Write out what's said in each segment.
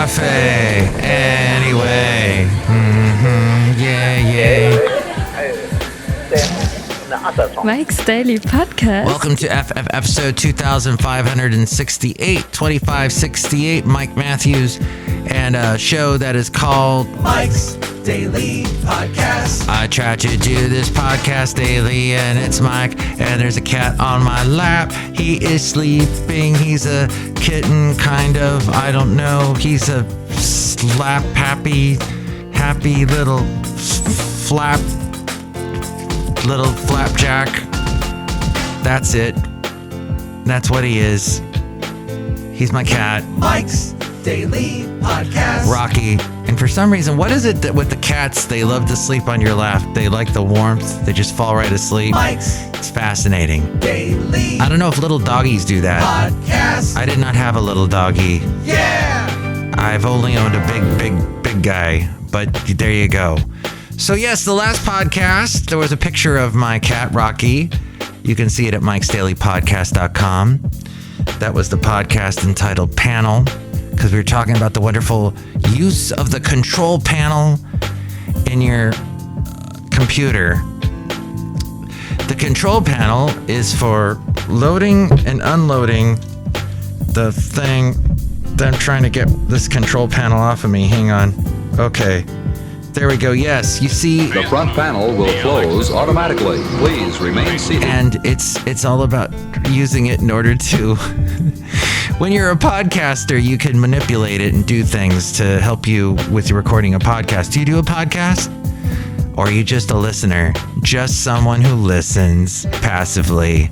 cafe. Anyway. Yeah. Mike's Daily Podcast. Welcome to episode 2568. Mike Matthews, and a show that is called Mike's Daily Podcast. I try to do this podcast daily, and it's Mike, and there's a cat on my lap. He is sleeping. He's a kitten, kind of. I don't know. He's a slap happy little flapjack. That's it. That's what he is. He's my cat. Mike's Daily Podcast. Rocky. And for some reason, what is it that with the cats, they love to sleep on your lap? They like the warmth. They just fall right asleep. Mike's It's fascinating. Daily I don't know if little doggies do that. Podcast. I did not have a little doggy. Yeah. I've only owned a big guy, but there you go. So yes, the last podcast, there was a picture of my cat, Rocky. You can see it at mikesdailypodcast.com. That was the podcast entitled Panel, because we were talking about the wonderful use of the control panel in your computer. The control panel is for loading and unloading the thing. I'm trying to get this control panel off of me. Hang on. Okay. There we go. Yes, you see. The front panel will close automatically. Please remain seated. And it's all about using it in order to... When you're a podcaster, you can manipulate it and do things to help you with your recording a podcast. Do you do a podcast? Or are you just a listener? Just someone who listens passively.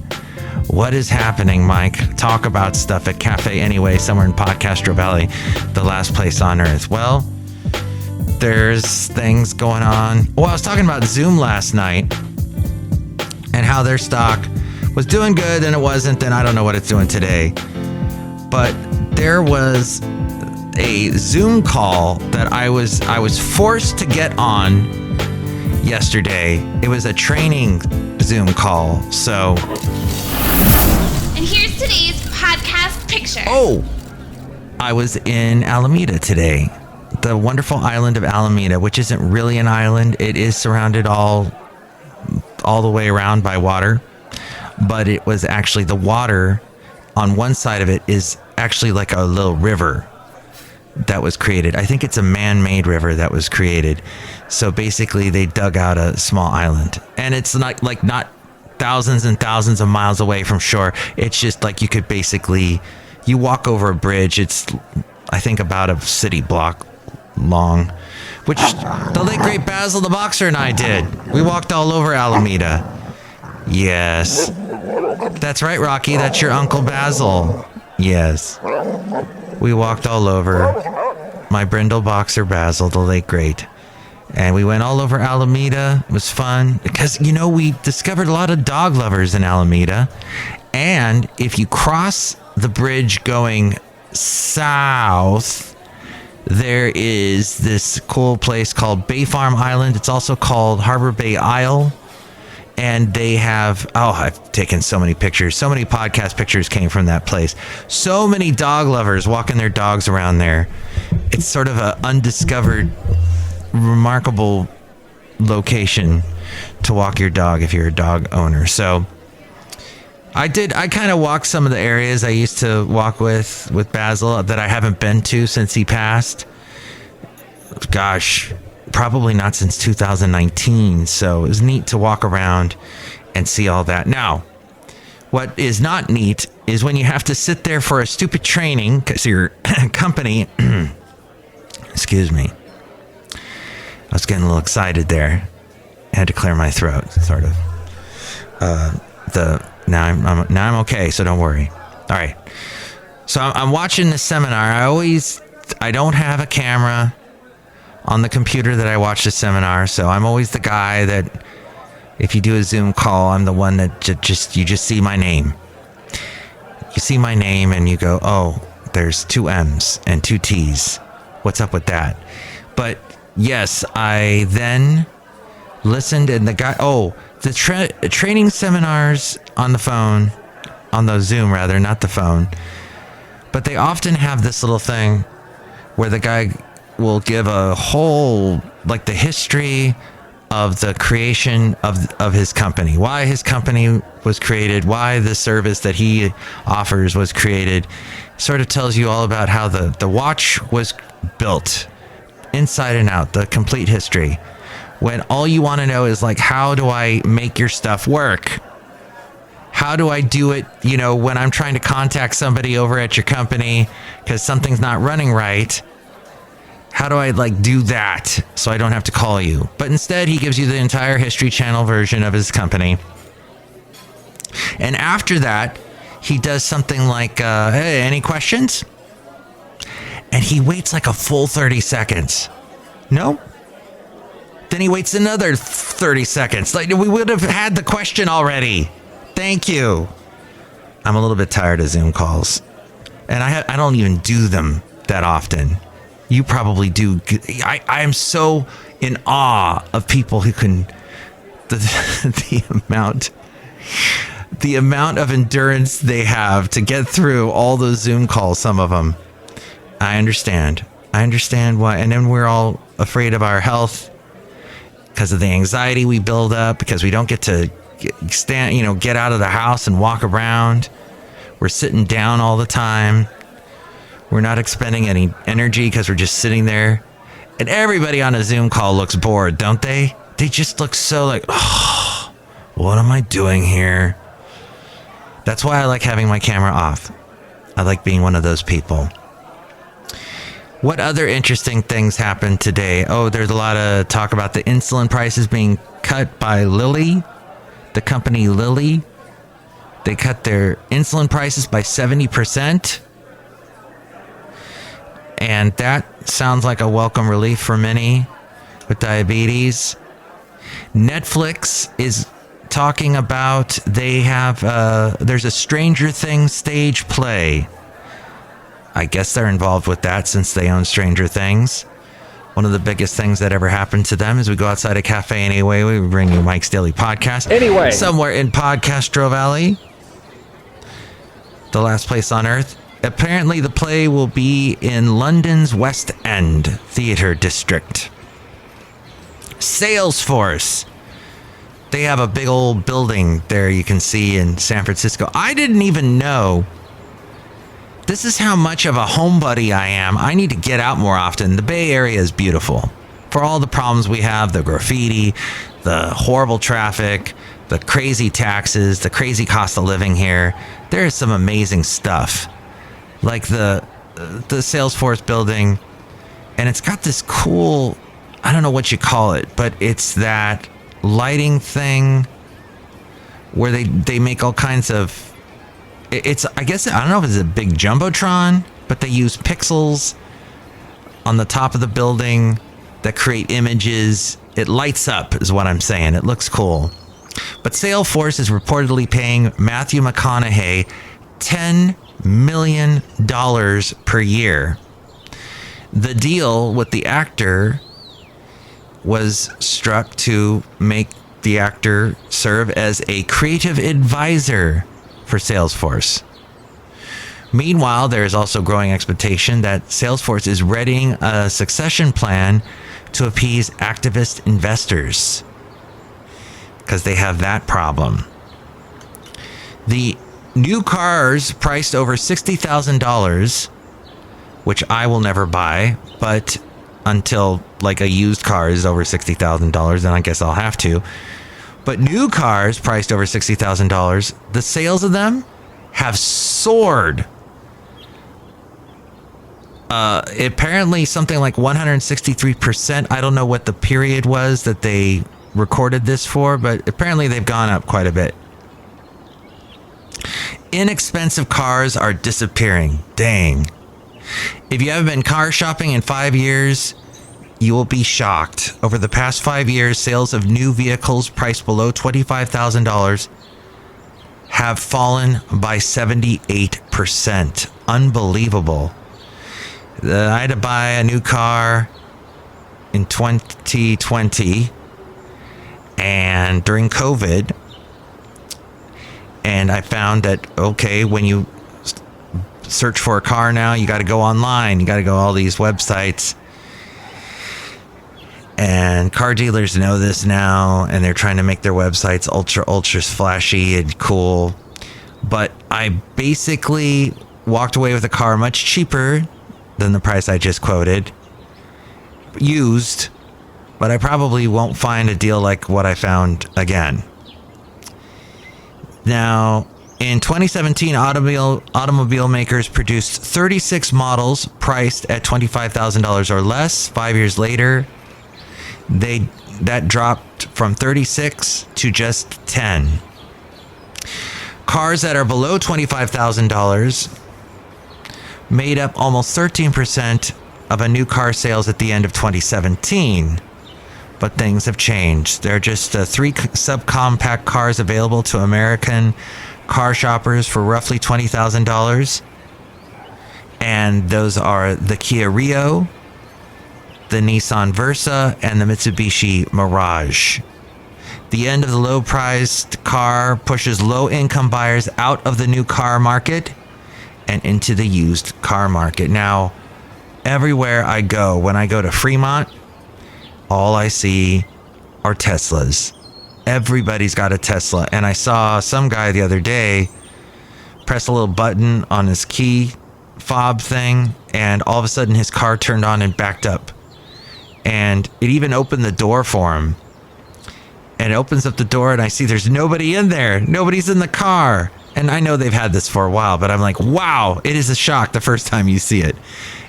What is happening, Mike? Talk about stuff at Cafe Anyway, somewhere in Podcastro Valley, the last place on earth. Well, there's things going on. Well, I was talking about Zoom last night and how their stock was doing good, and it wasn't, and I don't know what it's doing today. But there was a Zoom call that I was forced to get on yesterday. It was a training Zoom call, so... And here's today's podcast picture. Oh, I was in Alameda today, the wonderful island of Alameda, which isn't really an island. It is surrounded all the way around by water, but it was actually the water on one side of it is actually like a little river that was created. I think it's a man-made river that was created. So basically they dug out a small island, and it's not thousands and thousands of miles away from shore. It's just like you could basically, you walk over a bridge. It's, I think, about a city block long, which the late great Basil the Boxer and I did. We walked all over Alameda. Yes. That's right, Rocky. That's your Uncle Basil. Yes. We walked all over. My brindle boxer Basil, the late great. And we went all over Alameda. It was fun because, we discovered a lot of dog lovers in Alameda. And if you cross the bridge going south, there is this cool place called Bay Farm Island. It's also called Harbor Bay Isle. And they have, I've taken so many pictures. So many podcast pictures came from that place. So many dog lovers walking their dogs around there. It's sort of an undiscovered, remarkable location to walk your dog if you're a dog owner. So I kind of walked some of the areas I used to walk with Basil that I haven't been to since he passed. Gosh, probably not since 2019. So it was neat to walk around and see all that. Now, what is not neat is when you have to sit there for a stupid training because your company, excuse me, I was getting a little excited there. I had to clear my throat, sort of. Now I'm okay, so don't worry. All right. So I'm watching the seminar. I don't have a camera on the computer that I watch the seminar, so I'm always the guy that if you do a Zoom call, I'm the one that you just see my name. You see my name and you go, oh, there's 2 M's and 2 T's. What's up with that? But yes, I then listened and the guy, the training seminars on the phone, on the Zoom rather, not the phone, but they often have this little thing where the guy will give a whole, like, the history of the creation of his company, why his company was created, why the service that he offers was created. Sort of tells you all about how the watch was built inside and out, the complete history, when all you want to know is, like, how do I make your stuff work? How do I do it, you know, when I'm trying to contact somebody over at your company because something's not running right? How do I, like, do that so I don't have to call you? But instead, he gives you the entire History Channel version of his company. And after that, he does something like, hey, any questions? And he waits like a full 30 seconds. No? Then he waits another 30 seconds. Like, we would have had the question already. Thank you. I'm a little bit tired of Zoom calls. And I don't even do them that often. You probably do. I am so in awe of people who can... The amount of endurance they have to get through all those Zoom calls, some of them. I understand why. And then we're all afraid of our health because of the anxiety we build up, because we don't get to get out of the house and walk around. We're sitting down all the time. We're not expending any energy because we're just sitting there. And everybody on a Zoom call looks bored, don't they? They just look so like, oh, what am I doing here? That's why I like having my camera off. I like being one of those people. What other interesting things happened today? Oh, there's a lot of talk about the insulin prices being cut by Lilly, the company Lilly. They cut their insulin prices by 70%. And that sounds like a welcome relief for many with diabetes. Netflix is talking about there's a Stranger Things stage play. I guess they're involved with that since they own Stranger Things. One of the biggest things that ever happened to them is we go outside a cafe anyway. We bring you Mike's Daily Podcast. Anyway. Somewhere in Podcastro Valley. The last place on earth. Apparently the play will be in London's West End Theatre District. Salesforce. They have a big old building there you can see in San Francisco. I didn't even know. This is how much of a homebody I am. I need to get out more often. The Bay Area is beautiful. For all the problems we have, the graffiti, the horrible traffic, the crazy taxes, the crazy cost of living here, there is some amazing stuff. Like the Salesforce building, and it's got this cool, I don't know what you call it, but it's that lighting thing where they make all kinds of, I guess, I don't know if it's a big Jumbotron, but they use pixels on the top of the building that create images. It lights up is what I'm saying. It looks cool. But Salesforce is reportedly paying Matthew McConaughey $10 million per year. The deal with the actor was struck to make the actor serve as a creative advisor for Salesforce. Meanwhile, there is also growing expectation that Salesforce is readying a succession plan to appease activist investors because they have that problem. The new cars priced over $60,000, which I will never buy, but until like a used car is over $60,000, then I guess I'll have to. But new cars priced over $60,000, the sales of them have soared. Apparently something like 163%. I don't know what the period was that they recorded this for, but apparently they've gone up quite a bit. Inexpensive cars are disappearing. Dang. If you haven't been car shopping in 5 years, you will be shocked. Over the past 5 years, sales of new vehicles priced below $25,000 have fallen by 78%. Unbelievable. I had to buy a new car in 2020 and during COVID, and I found that, okay, when you search for a car now, you got to go online. You got to go all these websites. And car dealers know this now, and they're trying to make their websites ultra flashy and cool. But I basically walked away with a car much cheaper than the price I just quoted. Used, but I probably won't find a deal like what I found again. Now, in 2017, automobile makers produced 36 models priced at $25,000 or less. 5 years later, that dropped from 36 to just 10. Cars that are below $25,000 made up almost 13% of a new car sales at the end of 2017. But things have changed. There are just 3 subcompact cars available to American car shoppers for roughly $20,000. And those are the Kia Rio, the Nissan Versa, and the Mitsubishi Mirage. The end of the low-priced car pushes low-income buyers out of the new car market and into the used car market. Now, everywhere I go, when I go to Fremont, all I see are Teslas. Everybody's got a Tesla. And I saw some guy the other day press a little button on his key fob thing, and all of a sudden his car turned on and backed up. And it even opened the door for him. And it opens up the door, and I see there's nobody in there. Nobody's in the car. And I know they've had this for a while, but I'm like, wow, it is a shock the first time you see it.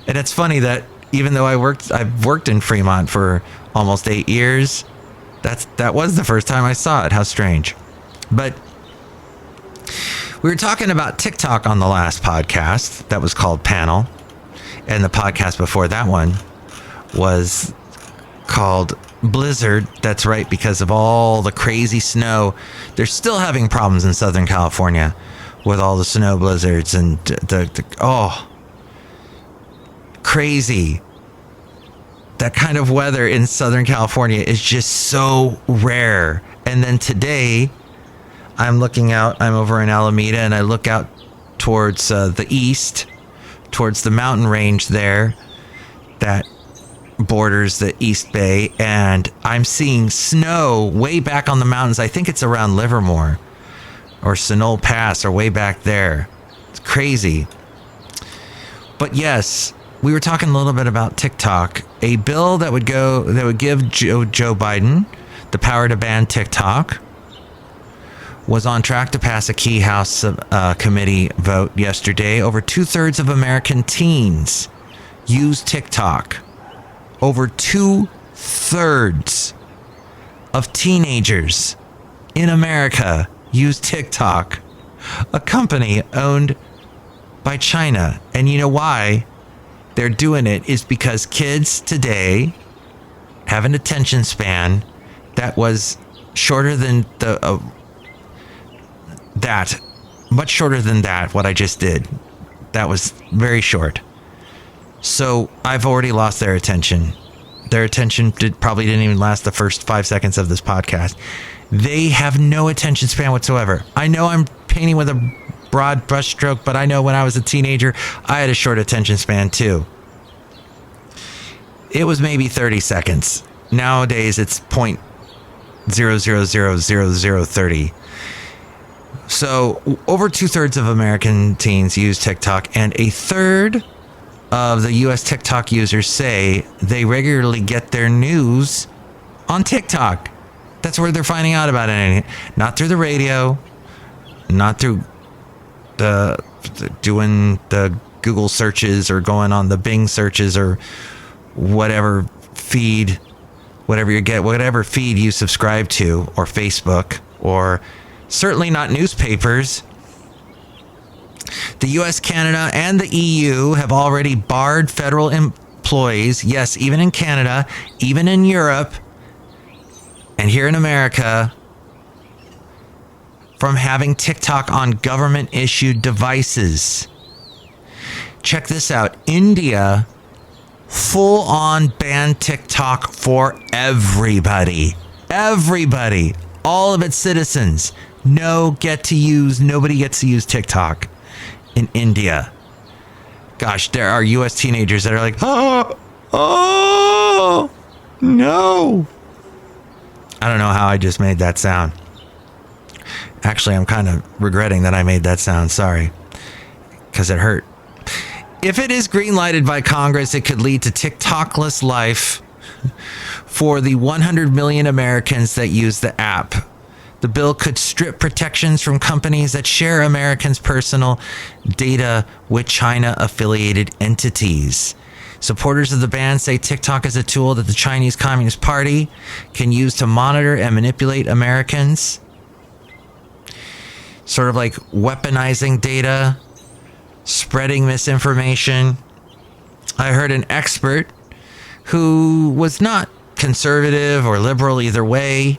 And it's funny that even though I've worked in Fremont for almost 8 years, that was the first time I saw it. How strange. But we were talking about TikTok on the last podcast that was called Panel. And the podcast before that one was called Blizzard. That's right, because of all the crazy snow. They're still having problems in Southern California with all the snow blizzards and crazy. That kind of weather in Southern California is just so rare. And then today, I'm over in Alameda, and I look out towards the east, towards the mountain range there that borders the East Bay, and I'm seeing snow way back on the mountains. I think it's around Livermore or Sunol Pass or way back there. It's crazy. But yes, we were talking a little bit about TikTok. A bill that would give Joe Biden the power to ban TikTok was on track to pass a key House committee vote yesterday. Over 2/3 of American teens use TikTok. Over 2/3 of teenagers in America use TikTok, a company owned by China. And you know why they're doing it is because kids today have an attention span that was shorter than much shorter than what I just did. That was very short. So I've already lost their attention. Their attention probably didn't even last the first 5 seconds of this podcast. They have no attention span whatsoever. I know I'm painting with a broad brushstroke, but I know when I was a teenager, I had a short attention span too. It was maybe 30 seconds. Nowadays, it's 0.0000030. So over 2/3 of American teens use TikTok, and a third of the U.S. TikTok users say they regularly get their news on TikTok. That's where they're finding out about it. Not through the radio, not through doing the Google searches or going on the Bing searches or whatever feed, whatever feed you subscribe to, or Facebook, or certainly not newspapers. The U.S., Canada, and the EU have already barred federal employees, yes, even in Canada, even in Europe, and here in America, from having TikTok on government-issued devices. Check this out. India full-on banned TikTok for everybody. Everybody. All of its citizens. Nobody gets to use TikTok in India. Gosh, there are U.S. teenagers that are like, oh, no. I don't know how I just made that sound. Actually, I'm kind of regretting that I made that sound. Sorry. Because it hurt. If it is green-lighted by Congress, it could lead to TikTokless life for the 100 million Americans that use the app. The bill could strip protections from companies that share Americans' personal data with China-affiliated entities. Supporters of the ban say TikTok is a tool that the Chinese Communist Party can use to monitor and manipulate Americans. Sort of like weaponizing data, spreading misinformation. I heard an expert who was not conservative or liberal either way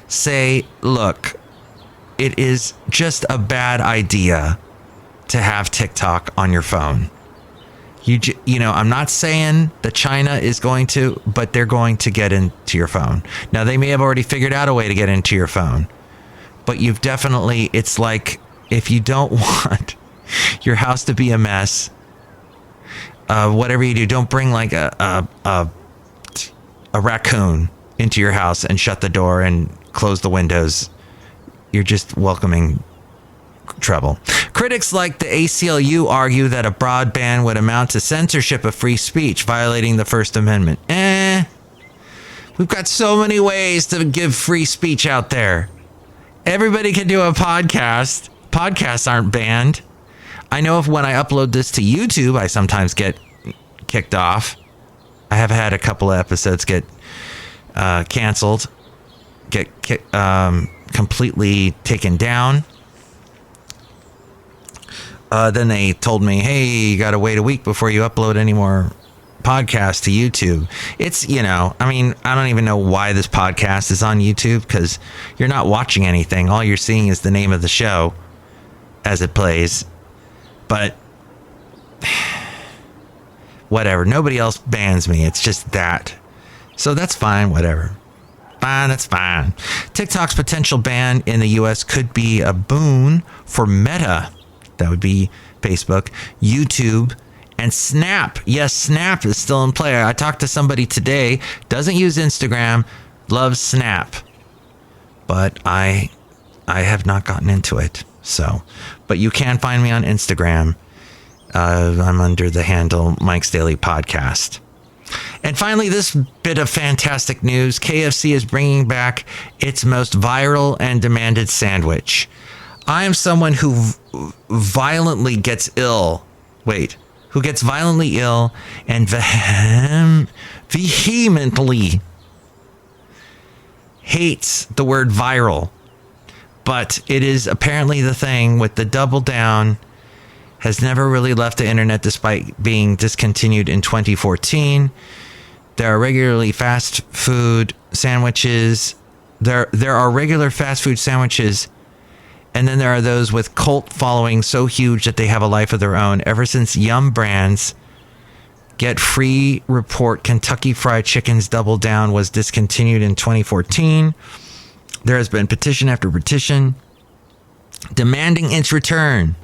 say, look, it is just a bad idea to have TikTok on your phone. You know, I'm not saying that China is going to, but they're going to get into your phone. Now, they may have already figured out a way to get into your phone, but you've definitely, it's like, if you don't want your house to be a mess, whatever you do, don't bring like a raccoon into your house and shut the door and close the windows. You're just welcoming trouble. Critics like the ACLU argue that a broad ban would amount to censorship of free speech, violating the First Amendment. We've got so many ways to give free speech out there. Everybody can do a podcast. Podcasts aren't banned. I know if when I upload this to YouTube, I sometimes get kicked off. I have had a couple of episodes get canceled, get completely taken down. Then they told me, hey, you got to wait a week before you upload any more podcasts to YouTube. It's, you know, I mean, I don't even know why this podcast is on YouTube, because you're not watching anything. All you're seeing is the name of the show as it plays. But whatever. Nobody else bans me. It's just that. So that's fine. Whatever. Fine. That's fine. TikTok's potential ban in the U.S. could be a boon for Meta. That would be Facebook, YouTube, and Snap. Yes, Snap is still in play. I talked to somebody today, doesn't use Instagram, loves Snap. But I have not gotten into it. So, but you can find me on Instagram. I'm under the handle Mike's Daily Podcast. And finally, this bit of fantastic news. KFC is bringing back its most viral and demanded sandwich. I am someone who violently gets ill. Who gets violently ill and vehemently hates the word viral. But it is apparently the thing with the double down. Has never really left the internet despite being discontinued in 2014. There are regularly fast food sandwiches. There are regular fast food sandwiches. And then there are those with cult following so huge that they have a life of their own. Ever since Yum Brands Get Free report Kentucky Fried Chicken's Double Down was discontinued in 2014, there has been petition after petition demanding its return.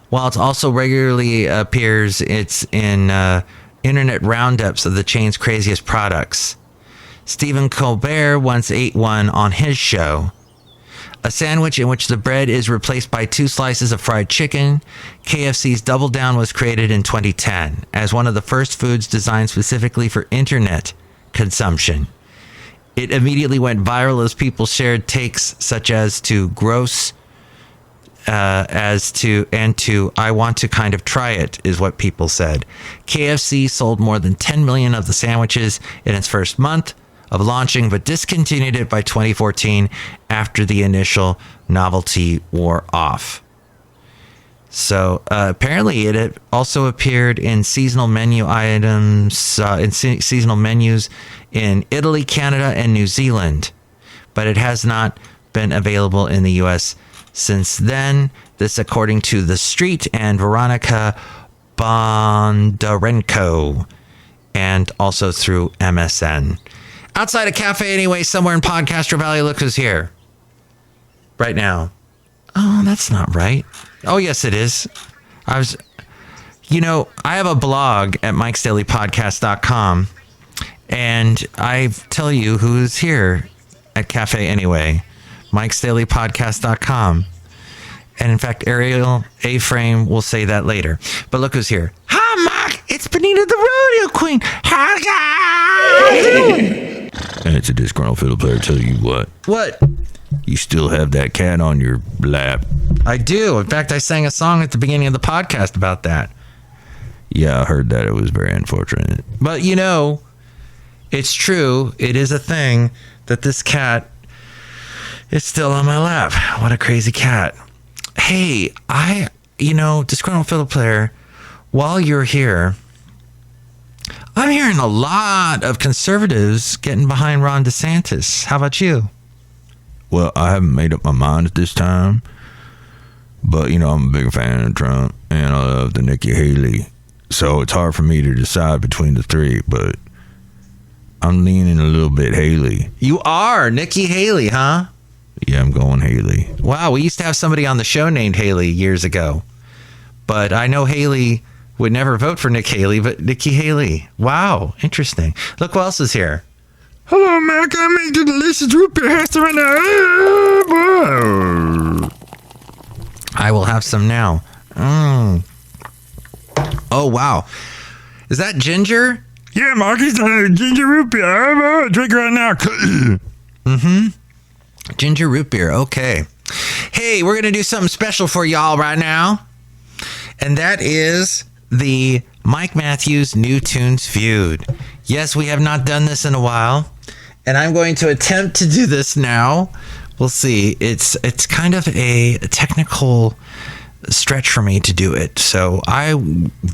While it also regularly appears, it's in internet roundups of the chain's craziest products. Stephen Colbert once ate one on his show. A sandwich in which the bread is replaced by 2 slices of fried chicken. KFC's Double Down was created in 2010 as one of the first foods designed specifically for internet consumption. It immediately went viral as people shared takes such as to gross, I want to kind of try it, is what people said. KFC sold more than 10 million of the sandwiches in its first month of launching, but discontinued it by 2014 after the initial novelty wore off. So apparently it also appeared in seasonal menu items, seasonal menus in Italy, Canada, and New Zealand, but it has not been available in the U.S. since then. This according to The Street and Veronica Bondarenko, and also through MSN. Outside a cafe anyway, somewhere in Podcaster Valley, look who's here. Right now. Oh, that's not right. Oh, yes, it is. You know, I have a blog at mikesdailypodcast.com, and I tell you who's here at Cafe Anyway, mikesdailypodcast.com. And in fact, Ariel A-Frame will say that later. But look who's here. Hi, Mike. It's Benita the Rodeo Queen. How you doing? And it's a disgruntled fiddle player. Tell you what. What? You still have that cat on your lap. I do. In fact, I sang a song at the beginning of the podcast about that. Yeah, I heard that. It was very unfortunate. But, you know, it's true. It is a thing that this cat is still on my lap. What a crazy cat. Hey, Disgruntled Fiddle Player, while you're here, I'm hearing a lot of conservatives getting behind Ron DeSantis. How about you? Well, I haven't made up my mind at this time. But, I'm a big fan of Trump, and I love the Nikki Haley. So it's hard for me to decide between the three, but I'm leaning a little bit Haley. You are Nikki Haley, huh? Yeah, I'm going Haley. Wow, we used to have somebody on the show named Haley years ago. But I know Haley would never vote for Nick Haley, but Nikki Haley. Wow, interesting. Look who else is here. Hello, Mac. I made the delicious root beer pasta right now. I will have some now. Oh, wow. Is that ginger? Yeah, Mark, it's a ginger root beer. I'm drink right now. Ginger root beer. Okay. Hey, we're going to do something special for y'all right now. And that is the Mike Matthews New Tunes Feud. Yes, we have not done this in a while. And I'm going to attempt to do this now. We'll see. It's kind of a technical stretch for me to do it. So I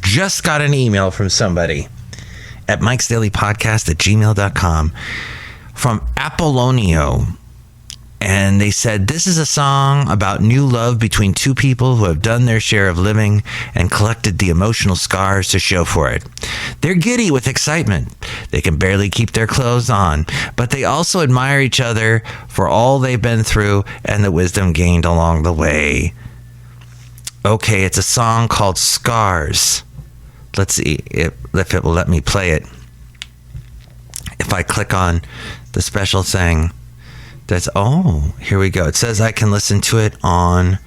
just got an email from somebody at mikesdailypodcast@gmail.com from Apollonio. And they said, this is a song about new love between two people who have done their share of living and collected the emotional scars to show for it. They're giddy with excitement. They can barely keep their clothes on, but they also admire each other for all they've been through and the wisdom gained along the way. Okay, it's a song called Scars. Let's see if it will let me play it. If I click on the special thing. Here we go. It says I can listen to it on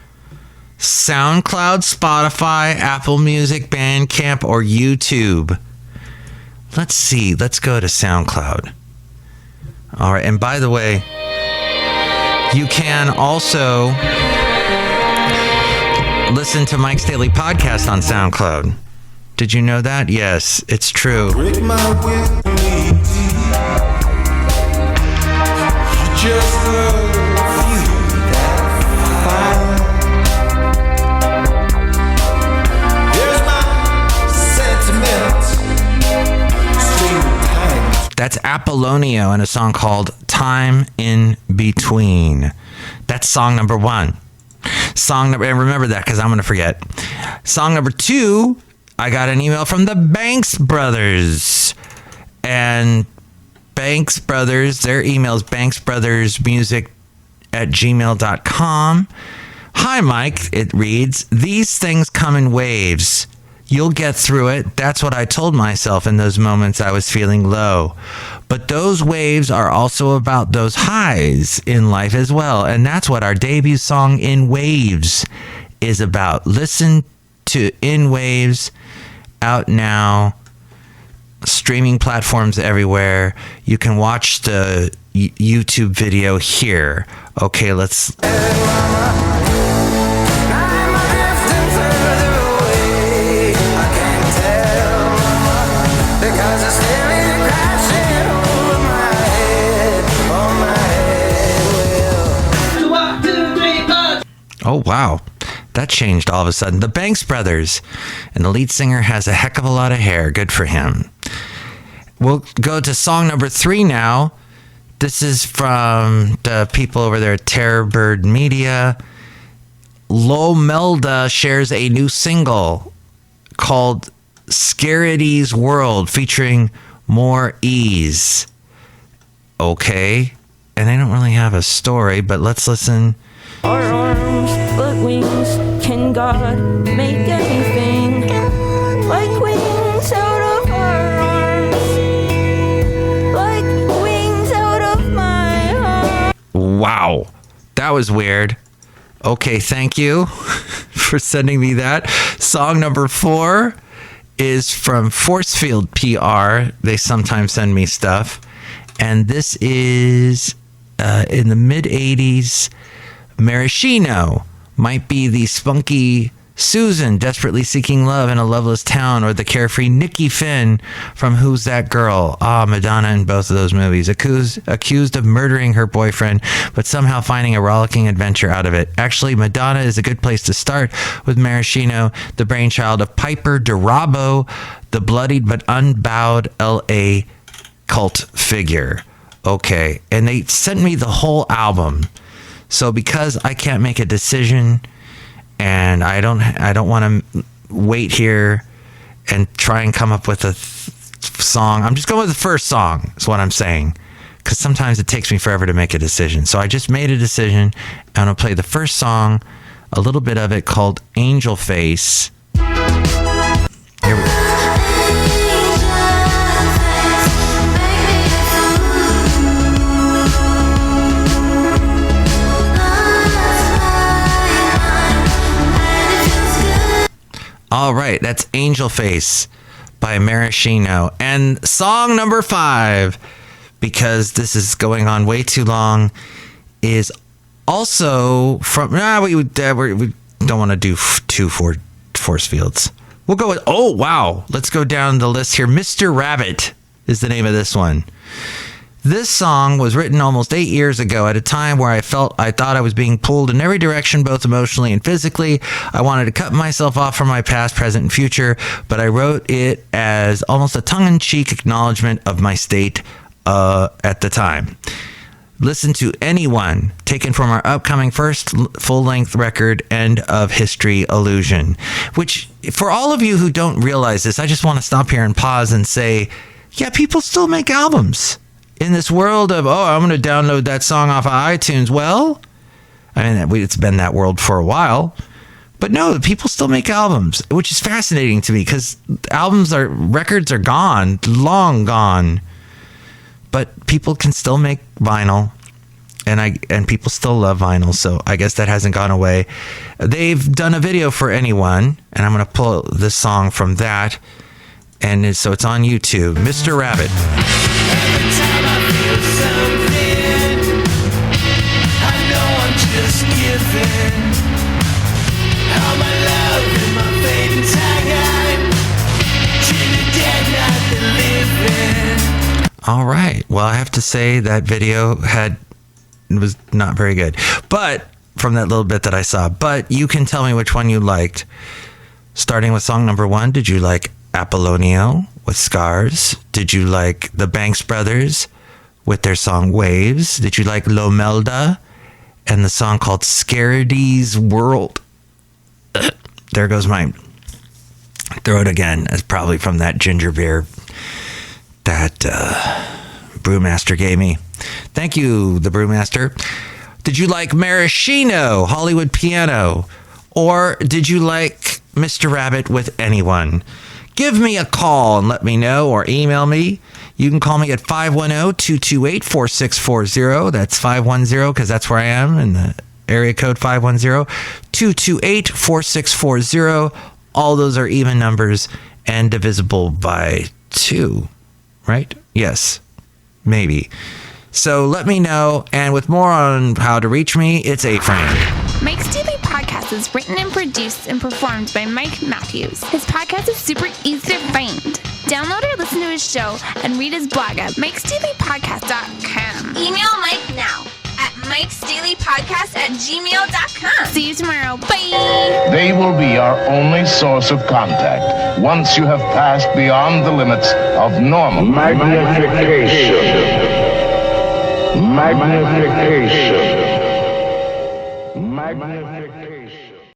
SoundCloud, Spotify, Apple Music, Bandcamp, or YouTube. Let's see. Let's go to SoundCloud. All right. And by the way, you can also listen to Mike's Daily Podcast on SoundCloud. Did you know that? Yes, it's true. That's Apollonio and a song called Time in Between. That's song number one. And remember that because I'm going to forget. Song number two, I got an email from the Banks Brothers. And Banks Brothers, their email is banksbrothersmusic@gmail.com. Hi, Mike, it reads, these things come in waves. You'll get through it. That's what I told myself in those moments I was feeling low. But those waves are also about those highs in life as well. And that's what our debut song, In Waves, is about. Listen to In Waves, out now. Streaming platforms everywhere. You can watch the YouTube video here. Okay, let's... Oh, wow. That changed all of a sudden. The Banks Brothers. And the lead singer has a heck of a lot of hair. Good for him. We'll go to song number 3 now. This is from the people over there at Terrorbird Media. Lomelda shares a new single called Scarity's World featuring More Ease. Okay. And I don't really have a story, but let's listen. Our arms, but wings, can God make anything? That was weird. Okay, thank you for sending me that. Song number 4 is from Forcefield PR. They sometimes send me stuff. And this is in the mid-'80s. Maraschino might be the spunky Susan desperately seeking love in a loveless town, or the carefree Nikki Finn from Who's That Girl? Madonna in both of those movies. Accused of murdering her boyfriend, but somehow finding a rollicking adventure out of it. Actually, Madonna is a good place to start with Maraschino, the brainchild of Piper DeRabo, the bloodied but unbowed L.A. cult figure. Okay, and they sent me the whole album. So because I can't make a decision, and I don't want to wait here and try and come up with a song. I'm just going with the first song, is what I'm saying. Because sometimes it takes me forever to make a decision. So I just made a decision, and I'll play the first song, a little bit of it, called Angel Face. Here we go. All right, that's Angel Face by Maraschino. And song number 5, because this is going on way too long, is also from... we don't want to do 2 force fields. We'll go with... Oh, wow. Let's go down the list here. Mr. Rabbit is the name of this one. This song was written almost 8 years ago at a time where I thought I was being pulled in every direction, both emotionally and physically. I wanted to cut myself off from my past, present, and future, but I wrote it as almost a tongue-in-cheek acknowledgement of my state at the time. Listen to Anyone, taken from our upcoming first full-length record, End of History Illusion, which, for all of you who don't realize this, I just want to stop here and pause and say, yeah, people still make albums. In this world of, I'm going to download that song off of iTunes. Well, I mean, it's been that world for a while. But no, people still make albums, which is fascinating to me because records are gone, long gone. But people can still make vinyl, and people still love vinyl, so I guess that hasn't gone away. They've done a video for Anyone, and I'm going to pull this song from that. And so it's on YouTube. Mr. Rabbit. Every time I feel something, I know I'm just giving all my love and my fading tagline to the dead, not the living. All right. Well, I have to say that video was not very good, but from that little bit that I saw. But you can tell me which one you liked. Starting with song number 1, did you like Apollonio with Scars? Did you like the Banks Brothers with their song Waves? Did you like Lomelda and the song called Scarity's World? There goes my throat again. It's probably from that ginger beer that Brewmaster gave me. Thank you, the Brewmaster. Did you like Maraschino, Hollywood Piano? Or did you like Mr. Rabbit with Anyone? Give me a call and let me know, or email me. You can call me at 510-228-4640. That's 510 because that's where I am, in the area code 510-228-4640. All those are even numbers and divisible by 2, right? Yes, maybe. So let me know, and with more on how to reach me, it's A-Frame. Mike's Daily Podcast is written and produced and performed by Mike Matthews. His podcast is super easy to find. Download or listen to his show and read his blog at mikesdailypodcast.com. Email Mike now at mikesdailypodcast@gmail.com. See you tomorrow. Bye! They will be our only source of contact once you have passed beyond the limits of normal. Magnification.